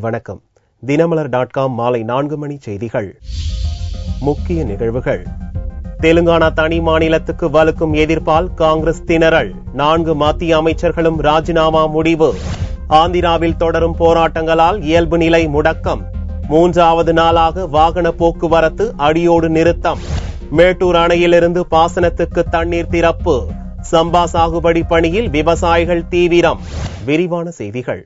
வணக்கம். தினமலர்.com மாலை 4 மணி செய்திகள். முக்கிய நிகழ்வுகள். தெலுங்கானா தனி மாநிலத்துக்கு வலுக்கும் எதிர்ப்பால் காங்கிரஸ் திணறல். 4 மத்திய அமைச்சர்களும் ராஜினாமா முடிவு. ஆந்திராவில் தொடரும் போராட்டங்களால் இயல்பு நிலை முடக்கம். 3வது நாளாக வாகன போக்குவரத்து அடியோடு நிறுத்தம். மேட்டூர் அணையிலிருந்து பாசனத்துக்கு தண்ணீர் திறப்பு. சம்பா சாகுபடி பணியில் விவசாயிகள் தீவிரம். விரிவான செய்திகள்.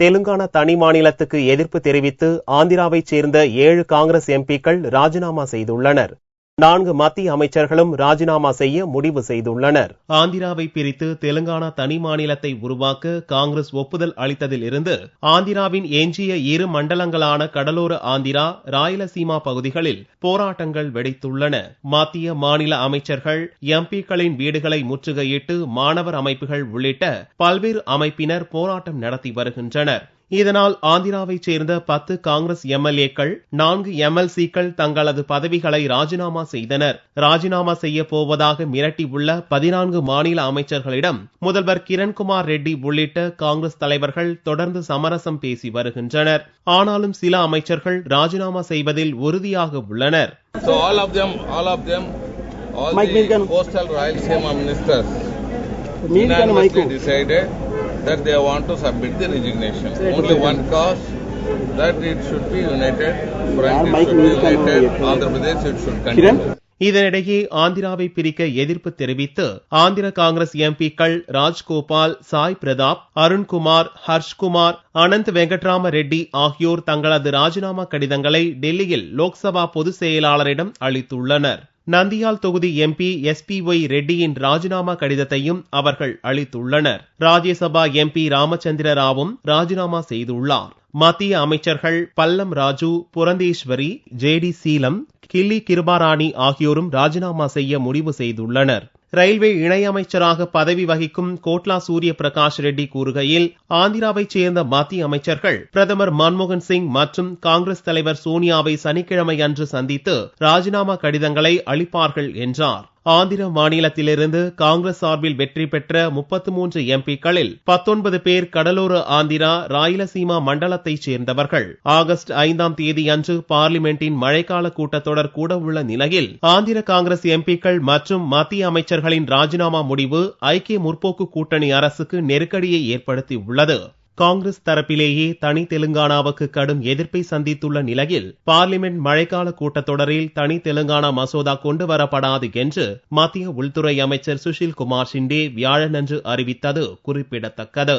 தெலுங்கானா தனி மாநிலத்துக்கு எதிர்ப்பு தெரிவித்து ஆந்திராவைச் சேர்ந்த 7 காங்கிரஸ் எம்பிக்கள் ராஜினாமா செய்துள்ளனர். 4 மத்திய அமைச்சர்களும் ராஜினாமா செய்ய முடிவு செய்துள்ளனர். ஆந்திராவை பிரித்து தெலுங்கானா தனி மாநிலத்தை உருவாக்க காங்கிரஸ் ஒப்புதல் அளித்ததில் இருந்து ஆந்திராவின் எஞ்சிய 2 மண்டலங்களான கடலோர ஆந்திரா, ராயலசீமா பகுதிகளில் போராட்டங்கள் வெடித்துள்ளன. மத்திய மாநில அமைச்சர்கள், எம்பிக்களின் வீடுகளை முற்றுகையிட்டு மாணவர் அமைப்புகள் உள்ளிட்ட பல்வேறு அமைப்பினர் போராட்டம் நடத்தி வருகின்றனர். இதனால் ஆந்திராவைச் சேர்ந்த 10 காங்கிரஸ் எம்எல்ஏக்கள், 4 எம்எல்சிக்கள் தங்களது பதவிகளை ராஜினாமா செய்தனர். ராஜினாமா செய்ய போவதாக மிரட்டியுள்ள 14 மாநில அமைச்சர்களிடம் முதல்வர் கிரண்குமார் ரெட்டி உள்ளிட்ட காங்கிரஸ் தலைவர்கள் தொடர்ந்து சமரசம் பேசி வருகின்றனர். ஆனாலும் சில அமைச்சர்கள் ராஜினாமா செய்வதில் உறுதியாக உள்ளனர். all the coastal Rayalaseema ministers unanimously decided that they want to submit the resignation. Only one cause, that it should be united front, it should be united, Andhra Pradesh it should continue. இதனிடையே ஆந்திராவை பிரிக்க எதிர்ப்பு தெரிவித்து ஆந்திர காங்கிரஸ் எம்பிக்கள் ராஜ்கோபால், சாய் பிரதாப், அருண்குமார், ஹர்ஷ்குமார், அனந்த் வெங்கட்ராம ரெட்டி ஆகியோர் தங்களது ராஜினாமா கடிதங்களை டெல்லியில் லோக்சபா பொதுச் செயலாளரிடம் அளித்துள்ளனர். நந்தியால் தொகுதி எம்பி எஸ்பிஒய் ரெட்டியின் ராஜினாமா கடிதத்தையும் அவர்கள் அளித்துள்ளனர். ராஜ்யசபா எம்பி ராமச்சந்திர ராவும் ராஜினாமா செய்துள்ளார். மத்திய அமைச்சர்கள் பல்லம் ராஜு, புரந்தேஸ்வரி, ஜேடி சீலம், கில்லி கிருபாராணி ஆகியோரும் ராஜினாமா செய்ய முடிவு செய்துள்ளனர். ரயில்வே இணையமைச்சராக பதவி வகிக்கும் கோட்லா சூரிய பிரகாஷ் ரெட்டி கூறுகையில், ஆந்திராவைச் சேர்ந்த மத்திய அமைச்சர்கள் பிரதமர் மன்மோகன் சிங் மற்றும் காங்கிரஸ் தலைவர் சோனியாவை சனிக்கிழமை அன்று சந்தித்து ராஜினாமா கடிதங்களை அளிப்பார்கள் என்றார். ஆந்திர மாநிலத்திலிருந்து காங்கிரஸ் சார்பில் வெற்றி பெற்ற 33 எம்பிக்களில் 19 பேர் கடலோர ஆந்திரா, ராயலசீமா மண்டலத்தைச் சேர்ந்தவர்கள். ஆகஸ்ட் 5ஆம் தேதி அன்று பார்லிமெண்டின் மழைக்கால கூட்டத்தொடர் கூட உள்ள நிலையில் ஆந்திர காங்கிரஸ் எம்பிக்கள் மற்றும் மத்திய அமைச்சர்களின் ராஜினாமா முடிவு ஐக்கிய முற்போக்கு கூட்டணி அரசுக்கு நெருக்கடியை ஏற்படுத்தி உள்ளது. காங்கிரஸ் தரப்பிலேயே தனி தெலுங்கானாவுக்கு கடும் எதிர்ப்பை சந்தித்துள்ள நிலையில் பார்லிமெண்ட் மழைக்கால கூட்டத்தொடரில் தனி தெலுங்கானா மசோதா கொண்டு வரப்படாது என்று மத்திய உள்துறை அமைச்சர் சுஷில் குமார் ஷிண்டே வியாழனன்று அறிவித்தது குறிப்பிடத்தக்கது.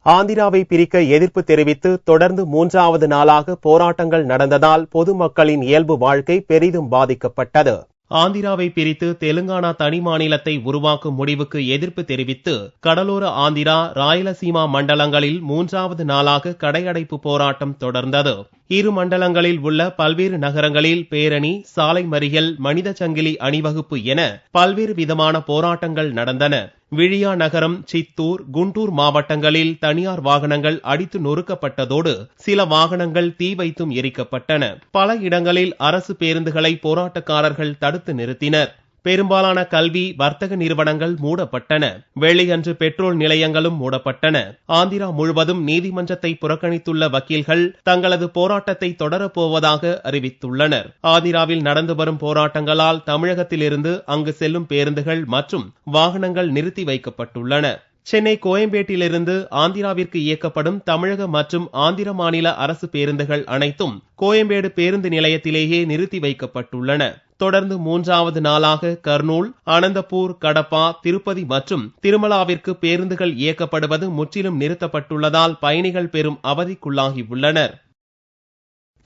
ஆந்திராவை பிரிக்க எதிர்ப்பு தெரிவித்து தொடர்ந்து 3வது நாளாக போராட்டங்கள் நடந்ததால் பொதுமக்களின் இயல்பு வாழ்க்கை பெரிதும் பாதிக்கப்பட்டது. ஆந்திராவை பிரித்து தெலுங்கானா தனி மாநிலத்தை உருவாக்கும் முடிவுக்கு எதிர்ப்பு தெரிவித்து கடலோர ஆந்திரா, ராயலசீமா மண்டலங்களில் 3வது நாளாக கடையடைப்பு போராட்டம் தொடர்ந்தது. 2 மண்டலங்களில் உள்ள பல்வேறு நகரங்களில் பேரணி, சாலை மறியல், மனித சங்கிலி அணிவகுப்பு என பல்வேறு விதமான போராட்டங்கள் நடந்தன. விழியா நகரம், சித்தூர், குண்டூர் மாவட்டங்களில் தனியார் வாகனங்கள் அடித்து நொறுக்கப்பட்டதோடு சில வாகனங்கள் தீ வைத்தும் எரிக்கப்பட்டன. பல இடங்களில் அரசு பேருந்துகளை போராட்டக்காரர்கள் தடுத்து நிறுத்தினர். பெரும்பாலான கல்வி, வர்த்தக நிறுவனங்கள் மூடப்பட்டன. வெள்ளியன்று பெட்ரோல் நிலையங்களும் மூடப்பட்டன. ஆந்திரா முழுவதும் நீதிமன்றத்தை புறக்கணித்துள்ள வக்கீல்கள் தங்களது போராட்டத்தை தொடரப்போவதாக அறிவித்துள்ளனர். ஆந்திராவில் நடந்து வரும் போராட்டங்களால் தமிழகத்திலிருந்து அங்கு செல்லும் பேருந்துகள் மற்றும் வாகனங்கள் நிறுத்தி வைக்கப்பட்டுள்ளன. சென்னை கோயம்பேட்டிலிருந்து ஆந்திராவிற்கு இயக்கப்படும் தமிழக மற்றும் ஆந்திர மாநில அரசு பேருந்துகள் அனைத்தும் கோயம்பேடு பேருந்து நிலையத்திலேயே நிறுத்தி வைக்கப்பட்டுள்ளன. தொடர்ந்து 3வது நாளாக கர்னூல், அனந்தபூர், கடப்பா, திருப்பதி மற்றும் திருமலாவிற்கு பேருந்துகள் இயக்கப்படுவது முற்றிலும் நிறுத்தப்பட்டுள்ளதால் பயணிகள் பெரும் அவதிக்குள்ளாகியுள்ளனர்.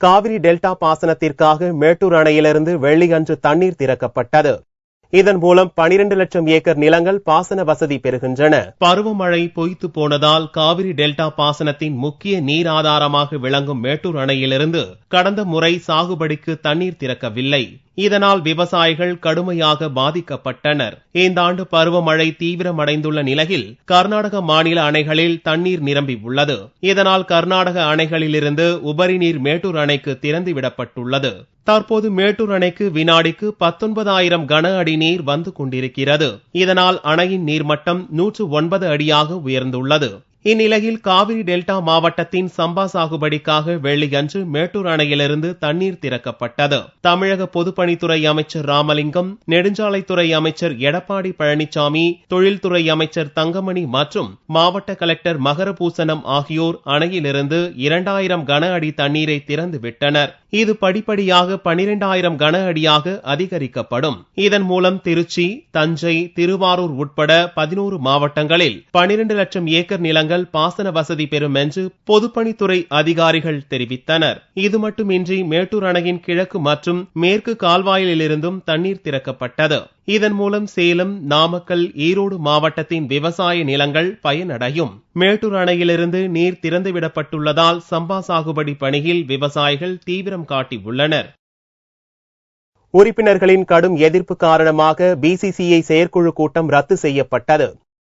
காவிரி டெல்டா பாசனத்திற்காக மேட்டூர் அணையிலிருந்து வெள்ளியன்று தண்ணீர் திறக்கப்பட்டது. இதன் மூலம் 12 லட்சம் ஏக்கர் நிலங்கள் பாசன வசதி பெறுகின்றன. பருவமழை பொய்த்து போனதால் காவிரி டெல்டா பாசனத்தின் முக்கிய நீர் ஆதாரமாக விளங்கும் மேட்டூர் அணையிலிருந்து கடந்த முறை சாகுபடிக்கு தண்ணீர் திறக்கவில்லை. இதனால் விவசாயிகள் கடுமையாக பாதிக்கப்பட்டனர். இந்த ஆண்டு பருவமழை தீவிரமடைந்துள்ள நிலையில் கர்நாடக மாநில அணைகளில் தண்ணீர் நிரம்பி உள்ளது. இதனால் கர்நாடக அணைகளிலிருந்து உபரி நீர் மேட்டூர் அணைக்கு திறந்துவிடப்பட்டுள்ளது. தற்போது மேட்டூர் அணைக்கு வினாடிக்கு 19,000 கன அடி நீர் வந்து கொண்டிருக்கிறது. இதனால் அணையின் நீர்மட்டம் 109 அடியாக உயர்ந்துள்ளது. இந்நிலையில் காவிரி டெல்டா மாவட்டத்தின் சம்பா சாகுபடிக்காக வெள்ளியன்று மேட்டூர் அணையிலிருந்து தண்ணீர் திறக்கப்பட்டது. தமிழக பொதுப்பணித்துறை அமைச்சர் ராமலிங்கம், நெடுஞ்சாலைத்துறை அமைச்சர் எடப்பாடி பழனிசாமி, தொழில்துறை அமைச்சர் தங்கமணி மற்றும் மாவட்ட கலெக்டர் மகரபூசனம் ஆகியோர் அணையிலிருந்து 2000 கன அடி தண்ணீரை திறந்து விட்டனர். இது படிப்படியாக 12,000 கன அடியாக அதிகரிக்கப்படும். இதன் மூலம் திருச்சி, தஞ்சை, திருவாரூர் உட்பட 11 மாவட்டங்களில் 12 லட்சம் ஏக்கர் நிலங்கள் பாசன வசதி பெறும் என்று பொதுப்பணித்துறை அதிகாரிகள் தெரிவித்தனர். இது மட்டுமின்றி மேட்டூர் அணையின் கிழக்கு மற்றும் மேற்கு கால்வாயிலிருந்தும் தண்ணீர் திறக்கப்பட்டது. இதன் மூலம் சேலம், நாமக்கல், ஈரோடு மாவட்டத்தின் விவசாய நிலங்கள் பயனடையும். மேட்டூர் அணையிலிருந்து நீர் திறந்துவிடப்பட்டுள்ளதால் சம்பா சாகுபடி பணியில் விவசாயிகள் தீவிரம் காட்டியுள்ளனர். உறுப்பினர்களின் கடும் எதிர்ப்பு காரணமாக பிசிசிஐ செயற்குழு கூட்டம் ரத்து செய்யப்பட்டது.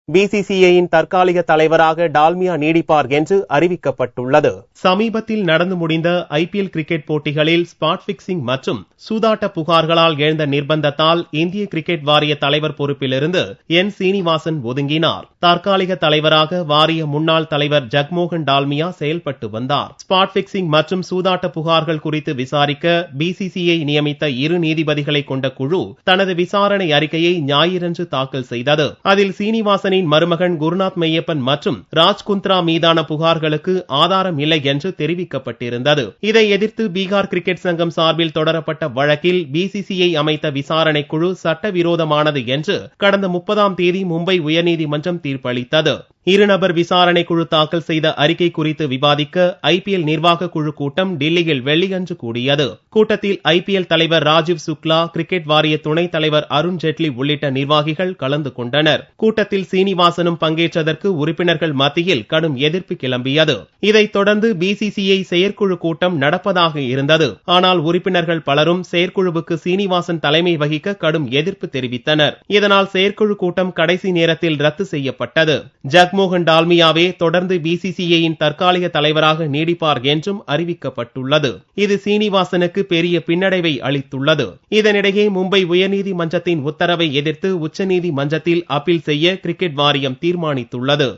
பிசிசிஐயின் தற்காலிக தலைவராக டால்மியா நீடிப்பார் என்று அறிவிக்கப்பட்டுள்ளது. சமீபத்தில் நடந்து முடிந்த ஐபிஎல் கிரிக்கெட் போட்டிகளில் ஸ்பாட் பிக்சிங் மற்றும் சூதாட்ட புகார்களால் எழுந்த நிர்பந்தத்தால் இந்திய கிரிக்கெட் வாரிய தலைவர் பொறுப்பிலிருந்து என் சீனிவாசன் ஒதுங்கினார். தற்காலிக தலைவராக வாரிய முன்னாள் தலைவர் ஜக்மோகன் டால்மியா செயல்பட்டு வந்தார். ஸ்பாட் பிக்சிங் மற்றும் சூதாட்ட புகார்கள் குறித்து விசாரிக்க பிசிசிஐ நியமித்த 2 நீதிபதிகளை கொண்ட குழு தனது விசாரணை அறிக்கையை ஞாயிறன்று தாக்கல் செய்தது. அதில் சீனிவாசன் மருமகன் குருநாத் மெய்யப்பன் மற்றும் ராஜ்குந்த்ரா மீதான புகார்களுக்கு ஆதாரம் இல்லை என்று தெரிவிக்கப்பட்டிருந்தது. இதை எதிர்த்து பீகார் கிரிக்கெட் சங்கம் சார்பில் தொடரப்பட்ட வழக்கில் பிசிசிஐ அமைத்த விசாரணை குழு சட்டவிரோதமானது என்று கடந்த 30ஆம் தேதி மும்பை உயர்நீதிமன்றம் தீர்ப்பளித்தது. 2 நபர் விசாரணை குழு தாக்கல் செய்த அறிக்கை குறித்து விவாதிக்க ஐபிஎல் நிர்வாக குழு கூட்டம் டில்லியில் வெள்ளியன்று கூடியது. கூட்டத்தில் ஐபிஎல் தலைவர் ராஜீவ் சுக்லா, கிரிக்கெட் வாரிய துணைத் தலைவர் அருண் ஜேட்லி உள்ளிட்ட நிர்வாகிகள் கலந்து கொண்டனர். கூட்டத்தில் சீனிவாசனும் பங்கேற்றதற்கு உறுப்பினர்கள் மத்தியில் கடும் எதிர்ப்பு கிளம்பியது. இதைத் தொடர்ந்து பிசிசிஐ செயற்குழு கூட்டம் நடப்பதாக இருந்தது. ஆனால் உறுப்பினர்கள் பலரும் செயற்குழுவுக்கு சீனிவாசன் தலைமை வகிக்க கடும் எதிர்ப்பு தெரிவித்தனர். இதனால் செயற்குழு கூட்டம் கடைசி நேரத்தில் ரத்து செய்யப்பட்டது. ஜக்மோகன் டால்மியாவே தொடர்ந்து பிசிசிஐயின் தற்காலிக தலைவராக நீடிப்பார் என்றும் அறிவிக்கப்பட்டுள்ளது. இது சீனிவாசனுக்கு பெரிய பின்னடைவை அளித்துள்ளது. இதனிடையே மும்பை உயர்நீதிமன்றத்தின் உத்தரவை எதிர்த்து உச்சநீதிமன்றத்தில் அப்பீல் செய்ய கிரிக்கெட் வாரியம் தீர்மானித்துள்ளது.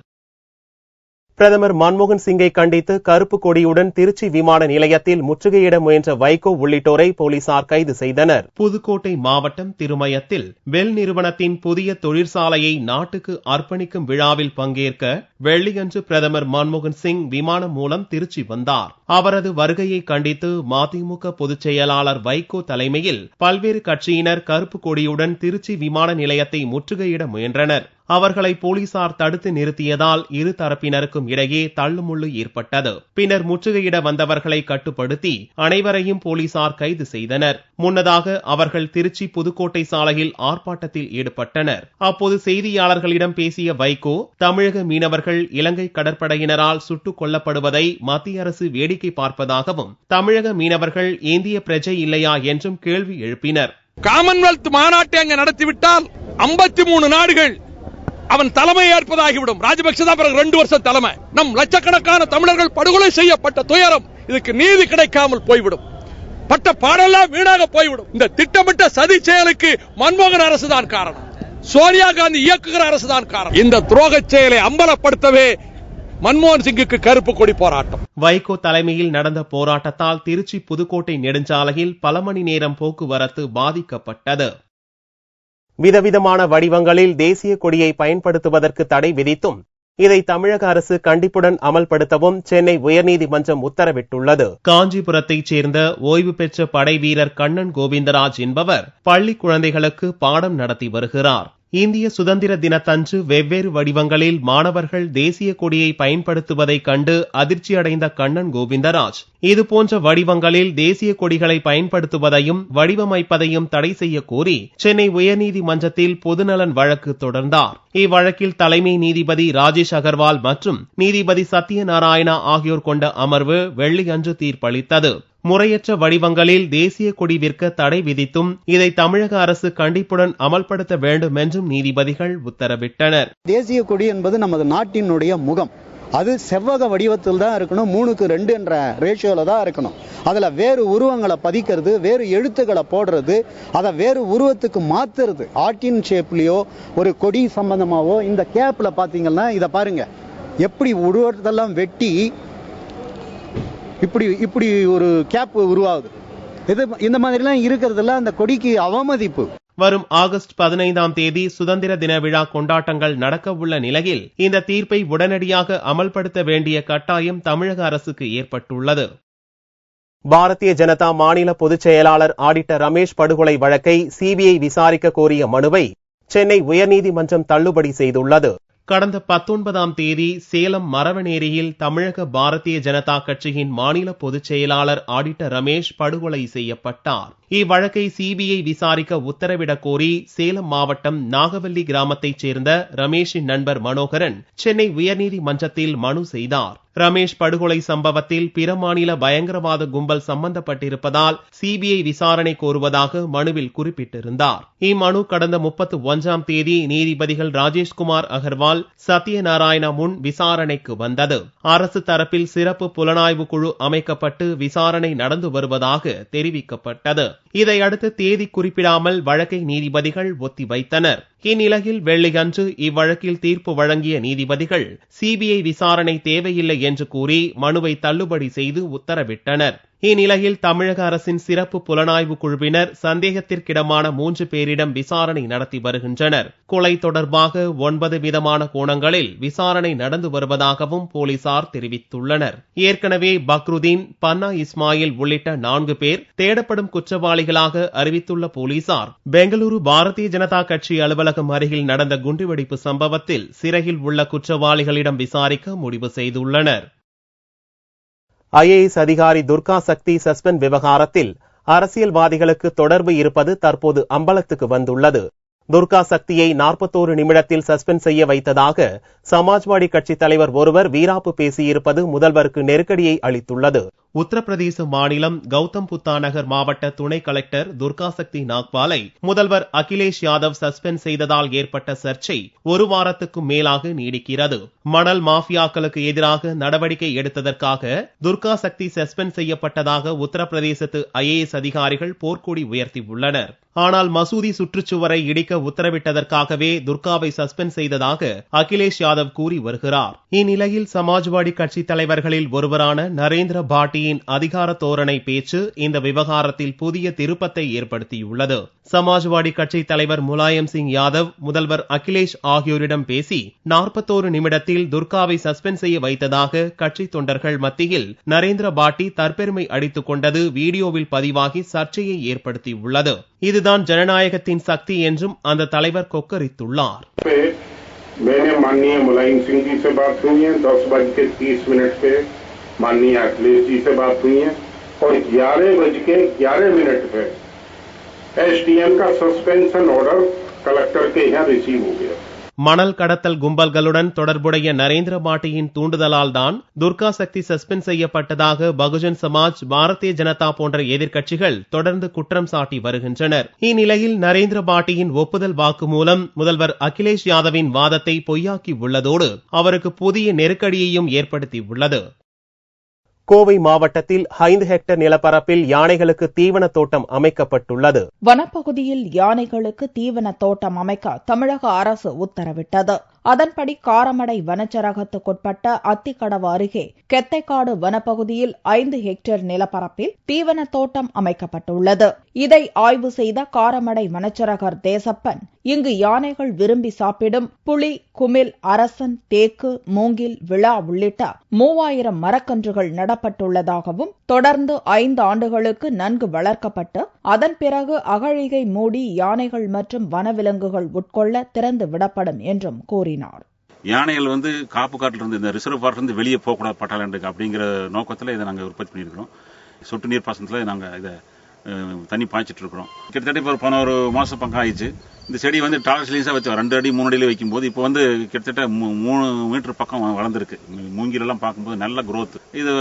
பிரதமர் மன்மோகன் சிங்கை கண்டித்து கருப்பு கொடியுடன் திருச்சி விமான நிலையத்தில் முற்றுகையிட முயன்ற வைகோ உள்ளிட்டோரை போலீசார் கைது செய்தனர். புதுக்கோட்டை மாவட்டம் திருமயத்தில் பெல் நிறுவனத்தின் புதிய தொழிற்சாலையை நாட்டுக்கு அர்ப்பணிக்கும் விழாவில் பங்கேற்க வெள்ளியன்று பிரதமர் மன்மோகன் சிங் விமானம் மூலம் திருச்சி வந்தார். அவரது வருகையை கண்டித்து மதிமுக பொதுச் செயலாளர் வைகோ தலைமையில் பல்வேறு கட்சியினர் கருப்பு கொடியுடன் திருச்சி விமான நிலையத்தை முற்றுகையிட முயன்றனர். அவர்களை போலீசார் தடுத்து நிறுத்தியதால் இரு தரப்பினருக்கும் இடையே தள்ளுமுள்ளு ஏற்பட்டது. பின்னர் முற்றுகையிட வந்தவர்களை கட்டுப்படுத்தி அனைவரையும் போலீசார் கைது செய்தனர். முன்னதாக அவர்கள் திருச்சி புதுக்கோட்டை சாலையில் ஆர்ப்பாட்டத்தில் ஈடுபட்டனர். அப்போது செய்தியாளர்களிடம் பேசிய வைகோ, தமிழக மீனவர்கள் இலங்கை கடற்படையினரால் சுட்டுக் கொல்லப்படுவதை மத்திய அரசு வேடிக்கை பார்ப்பதாகவும், தமிழக மீனவர்கள் இந்திய பிரஜை இல்லையா என்றும் கேள்வி எழுப்பினர். காமன்வெல்த் மாநாட்டை அங்கு நடத்திவிட்டால் 53 நாடுகள் அவன் தலைமை ஏற்பதாகிவிடும். ராஜபக்சே தான் பிறகு 2 வருஷம் தலைமை. நம் லட்சக்கணக்கான தமிழர்கள் படுகொலை செய்யப்பட்ட துயரம், இதுக்கு நீதி கிடைக்காமல் போய்விடும். பட்ட பாடெல்லாம் வீணாக போய்விடும். இந்த திட்டமிட்ட சதி செயலுக்கு மன்மோகன் அரசு தான் காரணம். சோனியா காந்தி இயக்குகிற அரசு தான் காரணம். இந்த துரோக செயலை அம்பலப்படுத்தவே மன்மோகன் சிங்குக்கு கருப்பு கொடி போராட்டம். வைகோ தலைமையில் நடந்த போராட்டத்தால் திருச்சி புதுக்கோட்டை நெடுஞ்சாலையில் பல மணி நேரம் போக்குவரத்து பாதிக்கப்பட்டது. விதவிதமான வடிவங்களில் தேசிய கொடியை பயன்படுத்துவதற்கு தடை விதித்தும் இதை தமிழக அரசு கண்டிப்புடன் அமல்படுத்தவும் சென்னை உயர்நீதிமன்றம் உத்தரவிட்டுள்ளது. காஞ்சிபுரத்தைச் சேர்ந்த ஓய்வு பெற்ற படை வீரர் கண்ணன் கோவிந்தராஜ் என்பவர் பள்ளி குழந்தைகளுக்கு பாடம் நடத்தி வருகிறார். இந்திய சுதந்திர தினத்தன்று வெவ்வேறு வடிவங்களில் மாணவர்கள் தேசிய கொடியை பயன்படுத்துவதைக் கண்டு அதிர்ச்சியடைந்த கண்ணன் கோவிந்தராஜ், இதுபோன்ற வடிவங்களில் தேசிய கொடிகளை பயன்படுத்துவதையும் வடிவமைப்பதையும் தடை செய்ய கோரி சென்னை உயர்நீதிமன்றத்தில் பொதுநலன் வழக்கு தொடர்ந்தார். இவ்வழக்கில் தலைமை நீதிபதி ராஜேஷ் அகர்வால் மற்றும் நீதிபதி சத்யநாராயணா ஆகியோர் கொண்ட அமர்வு வெள்ளியன்று தீர்ப்பளித்தது. முறையற்ற வடிவங்களில் தேசிய கொடி விற்க தடை விதித்தும் இதை தமிழக அரசு கண்டிப்புடன் அமல்படுத்த வேண்டும் என்றும் நீதிபதிகள் உத்தரவிட்டனர். தேசிய கொடி என்பது நமது நாட்டினுடைய முகம். அது செவ்வக வடிவத்தில் தான் இருக்கணும். 3:2 என்ற ரேஷியோல தான் இருக்கணும். அதுல வேறு உருவங்களை பதிக்கிறது, வேறு எழுத்துக்களை போடுறது, அதை வேறு உருவத்துக்கு மாத்துறது, ஆர்டின் ஷேப்லயோ ஒரு கொடி சம்பந்தமாவோ. இந்த கேப்ல பாத்தீங்கன்னா இதை பாருங்க, எப்படி உருவத்தெல்லாம் வெட்டி இப்படி ஒரு கேப் உருவாகுது. இந்த மாதிரிலாம் இருக்கிறதுல அந்த கொடிக்கு அவமதிப்பு. வரும் ஆகஸ்ட் 15ஆம் தேதி சுதந்திர தின விழா கொண்டாட்டங்கள் நடக்க உள்ள நிலையில் இந்த தீர்ப்பை உடனடியாக அமல்படுத்த வேண்டிய கட்டாயம் தமிழக அரசுக்கு ஏற்பட்டுள்ளது. பாரதிய ஜனதா மாநில பொதுச் செயலாளர் ஆடிட்டர் ரமேஷ் படுகொலை வழக்கை சிபிஐ விசாரிக்க கோரிய மனுவை சென்னை உயர்நீதிமன்றம் தள்ளுபடி செய்துள்ளது. கடந்த 19ஆம் தேதி சேலம் மரவனேரியில் தமிழக பாரதிய ஜனதா கட்சியின் மாநில பொதுச் செயலாளர் ஆடிட்டர் ரமேஷ் படுகொலை செய்யப்பட்டார். இவ்வழக்கை சிபிஐ விசாரிக்க உத்தரவிடக் கோரி சேலம் மாவட்டம் நாகவல்லி கிராமத்தைச் சேர்ந்த ரமேஷின் நண்பர் மனோகரன் சென்னை உயர்நீதிமன்றத்தில் மனு செய்தார். ரமேஷ் படுகொலை சம்பவத்தில் பிற மாநில பயங்கரவாத கும்பல் சம்பந்தப்பட்டிருப்பதால் சிபிஐ விசாரணை கோருவதாக மனுவில் குறிப்பிட்டிருந்தார். இம்மனு கடந்த 31ஆம் தேதி நீதிபதிகள் ராஜேஷ்குமார் அகர்வால், சத்யநாராயண முன் விசாரணைக்கு வந்தது. அரசு தரப்பில் சிறப்பு புலனாய்வு குழு அமைக்கப்பட்டு விசாரணை நடந்து வருவதாக தெரிவிக்கப்பட்டது. இதையடுத்து தேதி குறிப்பிடாமல் வழக்கை நீதிபதிகள் ஒத்திவைத்தனர். இந்நிலையில் வெள்ளியன்று இவ்வழக்கில் தீர்ப்பு வழங்கிய நீதிபதிகள் சிபிஐ விசாரணை தேவையில்லை என்று கூறி மனுவை தள்ளுபடி செய்து உத்தரவிட்டனர். இந்நிலையில் தமிழக அரசின் சிறப்பு புலனாய்வு குழுவினர் சந்தேகத்திற்கிடமான 3 பேரிடம் விசாரணை நடத்தி வருகின்றனர். கொலை தொடர்பாக 9 விதமான கோணங்களில் விசாரணை நடந்து வருவதாகவும் போலீசார் தெரிவித்துள்ளனர். ஏற்கனவே பக்ருதீன், பன்னா இஸ்மாயில் உள்ளிட்ட 4 பேர் தேடப்படும் குற்றவாளிகளாக அறிவித்துள்ள போலீசார் பெங்களூரு பாரதிய ஜனதா கட்சி அலுவலகம் அருகில் நடந்த குண்டுவெடிப்பு சம்பவத்தில் சிறையில் உள்ள குற்றவாளிகளிடம் விசாரிக்க முடிவு செய்துள்ளனர். ஐஏஎஸ் அதிகாரி துர்கா சக்தி சஸ்பெண்ட் விவகாரத்தில் அரசியல்வாதிகளுக்கு தொடர்பு இருப்பது தற்போது அம்பலத்துக்கு வந்துள்ளது. துர்கா சக்தியை 41 நிமிடத்தில் சஸ்பெண்ட் செய்ய வைத்ததாக சமாஜ்வாடி கட்சி தலைவர் ஒருவர் வீராப்பு பேசியிருப்பது முதல்வருக்கு நெருக்கடியை அளித்துள்ளது. உத்தரப்பிரதேச மாநிலம் கௌதம் புத்தா நகர் மாவட்ட துணை கலெக்டர் துர்கா சக்தி நாக்பாலை முதல்வர் அகிலேஷ் யாதவ் சஸ்பெண்ட் செய்ததால் ஏற்பட்ட சர்ச்சை 1 வாரத்துக்கும் மேலாக நீடிக்கிறது. மணல் மாஃபியாக்களுக்கு எதிராக நடவடிக்கை எடுத்ததற்காக துர்கா சக்தி சஸ்பெண்ட் செய்யப்பட்டதாக உத்தரப்பிரதேசத்து ஐஏஎஸ் அதிகாரிகள் போர்க்கொடி உயர்த்தியுள்ளனர். ஆனால் மசூதி சுற்றுச்சுவரை இடிக்க உத்தரவிட்டதற்காகவே துர்காவை சஸ்பெண்ட் செய்ததாக அகிலேஷ் யாதவ் கூறி வருகிறார். இந்நிலையில் சமாஜ்வாடி கட்சி தலைவர்களில் ஒருவரான நரேந்திர பாட்டியின் அதிகார தோரணை பேச்சு இந்த விவகாரத்தில் புதிய திருப்பத்தை ஏற்படுத்தியுள்ளது. சமாஜ்வாடி கட்சி தலைவர் முலாயம் சிங் யாதவ் முதல்வர் அகிலேஷ் ஆகியோரிடம் பேசி 41 நிமிடத்தில் துர்காவை சஸ்பெண்ட் செய்ய வைத்ததாக கட்சி தொண்டர்கள் மத்தியில் நரேந்திர பாட்டி தற்பெருமை அடித்துக் கொண்டது வீடியோவில் பதிவாகி சர்ச்சையை ஏற்படுத்தியுள்ளது. இதுதான் ஜனநாயகத்தின் சக்தி என்றும் அந்த தலைவர் கொக்கரித்துள்ளார். मैंने माननीय मुलायम सिंह जी से बात हुई है 10:30 पे माननीय अखिलेश जी से बात हुई है और 11:11 पे एसडीएम का सस्पेंशन ऑर्डर कलेक्टर के यहाँ रिसीव हो गया. மணல் கடத்தல் கும்பல்களுடன் தொடர்புடைய நரேந்திர பாட்டியின் தூண்டுதலால் தான் துர்கா சக்தி சஸ்பெண்ட் செய்யப்பட்டதாக பகுஜன் சமாஜ், பாரதிய ஜனதா போன்ற எதிர்க்கட்சிகள் தொடர்ந்து குற்றம் சாட்டி வருகின்றனர். இந்நிலையில் நரேந்திர பாட்டியின் ஒப்புதல் வாக்குமூலம் முதல்வர் அகிலேஷ் யாதவின் வாதத்தை பொய்யாக்கி உள்ளதோடு அவருக்கு புதிய நெருக்கடியையும் ஏற்படுத்தியுள்ளது. கோவை மாவட்டத்தில் 5 ஹெக்டேர் நிலப்பரப்பில் யானைகளுக்கு தீவன தோட்டம் அமைக்கப்பட்டுள்ளது. வனப்பகுதியில் யானைகளுக்கு தீவன தோட்டம் அமைக்க தமிழக அரசு உத்தரவிட்டது. அதன்படி காரமடை வனச்சரகத்துக்குட்பட்ட அத்திக்கடவு அருகே கெத்தைக்காடு வனப்பகுதியில் 5 ஹெக்டேர் நிலப்பரப்பில் தீவன தோட்டம் அமைக்கப்பட்டுள்ளது. இதை ஆய்வு செய்த காரமடை வனச்சரகர் தேசப்பன், இங்கு யானைகள் விரும்பி சாப்பிடும் புலி, குமிழ், அரசன், தேக்கு, மூங்கில், விழா உள்ளிட்ட 3000 மரக்கன்றுகள் நடப்பட்டுள்ளதாகவும் தொடர்ந்து 5 ஆண்டுகளுக்கு நன்கு வளர்க்கப்பட்டு அதன் பிறகு அகழிகை மூடி யானைகள் மற்றும் வனவிலங்குகள் உட்கொள்ள திறந்து விடப்படும் என்றும் கூறினார். யானைகள் காப்பு காட்டில் இருந்து இந்த ரிசர்வ் ஃபாரஸ்ட் இருந்து வெளியே போகக்கூடாது பட்டாளண்டுக்கு அப்படிங்கிற நோக்கத்தில் இதை நாங்கள் உற்பத்தி பண்ணியிருக்கிறோம். சொட்டு நீர் பாசனத்தில் நாங்கள் இதை தண்ணி பாய்ச்சிட்டு இருக்கிறோம். கிட்டத்தட்ட இப்போ 11 மாசம் பக்கம் ஆயிடுச்சு. இந்த செடி டாலர் சீலிங்ஸாக வச்சோம் 2 அடி 3 அடியில் வைக்கும்போது இப்போ கிட்டத்தட்ட 3 மீட்டர் பக்கம் வளர்ந்துருக்கு. மூங்கிலெல்லாம் பார்க்கும்போது நல்ல குரோத். இது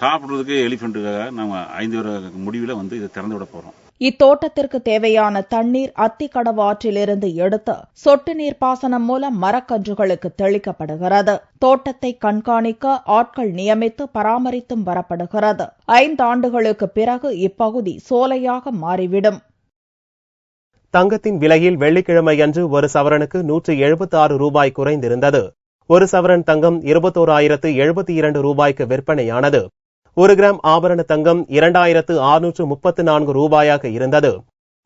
சாப்பிட்றதுக்கு எலிஃபெண்ட்டுக்காக நம்ம 5 முடிவில் இதை திறந்து விட போகிறோம். இத்தோட்டத்திற்கு தேவையான தண்ணீர் அத்திக்கடவு ஆற்றிலிருந்து எடுத்து சொட்டு நீர் பாசனம் மூலம் மரக்கன்றுகளுக்கு தெளிக்கப்படுகிறது. தோட்டத்தை கண்காணிக்க ஆட்கள் நியமித்து பராமரித்தும் வரப்படுகிறது. 5 ஆண்டுகளுக்கு பிறகு இப்பகுதி சோலையாக மாறிவிடும். தங்கத்தின் விலையில் வெள்ளிக்கிழமையன்று ஒரு சவரனுக்கு 176 ரூபாய் குறைந்திருந்தது. ஒரு சவரன் தங்கம் 21,072 ரூபாய்க்கு விற்பனையானது. 1 கிராம் ஆபரண தங்கம் 2,634 ரூபாயாக இருந்தது.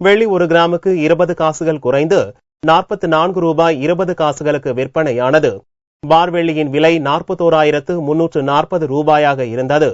வெள்ளி 1 கிராமுக்கு 20 காசுகள் குறைந்து 44 ரூபாய் 20 காசுகளுக்கு விற்பனையானது. பார் வெள்ளியின் விலை 41,340 ரூபாயாக இருந்தது.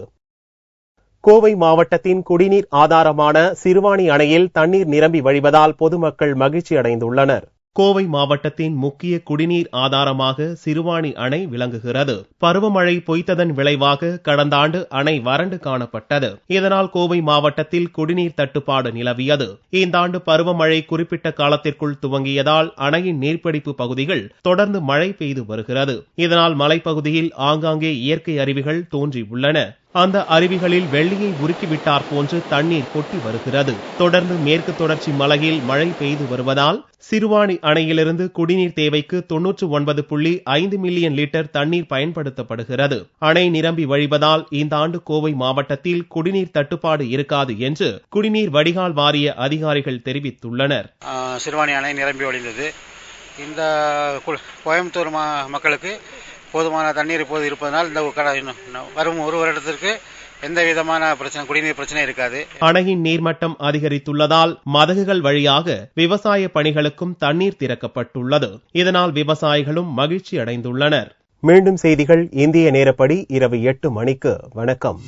கோவை மாவட்டத்தின் குடிநீர் ஆதாரமான சிறுவாணி அணையில் தண்ணீர் நிரம்பி வழிவதால் பொதுமக்கள் மகிழ்ச்சி அடைந்துள்ளனர். கோவை மாவட்டத்தின் முக்கிய குடிநீர் ஆதாரமாக சிறுவாணி அணை விளங்குகிறது. பருவமழை பொய்த்ததன் விளைவாக கடந்த ஆண்டு அணை வறண்டு காணப்பட்டது. இதனால் கோவை மாவட்டத்தில் குடிநீர் தட்டுப்பாடு நிலவியது. இந்த ஆண்டு பருவமழை குறிப்பிட்ட காலத்திற்குள் துவங்கியதால் அணையின் நீர்பிடிப்பு பகுதிகள் தொடர்ந்து மழை பெய்து வருகிறது. இதனால் மலைப்பகுதியில் ஆங்காங்கே இயற்கை அருவிகள் தோன்றியுள்ளன. அந்த அருவிகளில் வெள்ளியை உருக்கிவிட்டார் போன்று தண்ணீர் கொட்டி வருகிறது. தொடர்ந்து மேற்கு தொடர்ச்சி மலையில் மழை பெய்து வருவதால் சிறுவாணி அணையிலிருந்து குடிநீர் தேவைக்கு 99.5 மில்லியன் லிட்டர் தண்ணீர் பயன்படுத்தப்படுகிறது. அணை நிரம்பி வழிவதால் இந்த ஆண்டு கோவை மாவட்டத்தில் குடிநீர் தட்டுப்பாடு இருக்காது என்று குடிநீர் வடிகால் வாரிய அதிகாரிகள் தெரிவித்துள்ளனர். சிறுவாணி அணை நிரம்பி வழிந்தது. இந்த கோயம்புத்தூர் மக்களுக்கு போதுமான தண்ணீர் இப்போது இருப்பதனால் இந்த வரும் ஒரு வருடத்திற்கு எந்த விதமான குடிநீர் பிரச்சனை இருக்காது. அணையின் நீர்மட்டம் அதிகரித்துள்ளதால் மதகுகள் வழியாக விவசாய பணிகளுக்கும் தண்ணீர் திறக்கப்பட்டுள்ளது. இதனால் விவசாயிகளும் மகிழ்ச்சி அடைந்துள்ளனர். மீண்டும் செய்திகள் இந்திய நேரப்படி இரவு 8 மணிக்கு. வணக்கம்.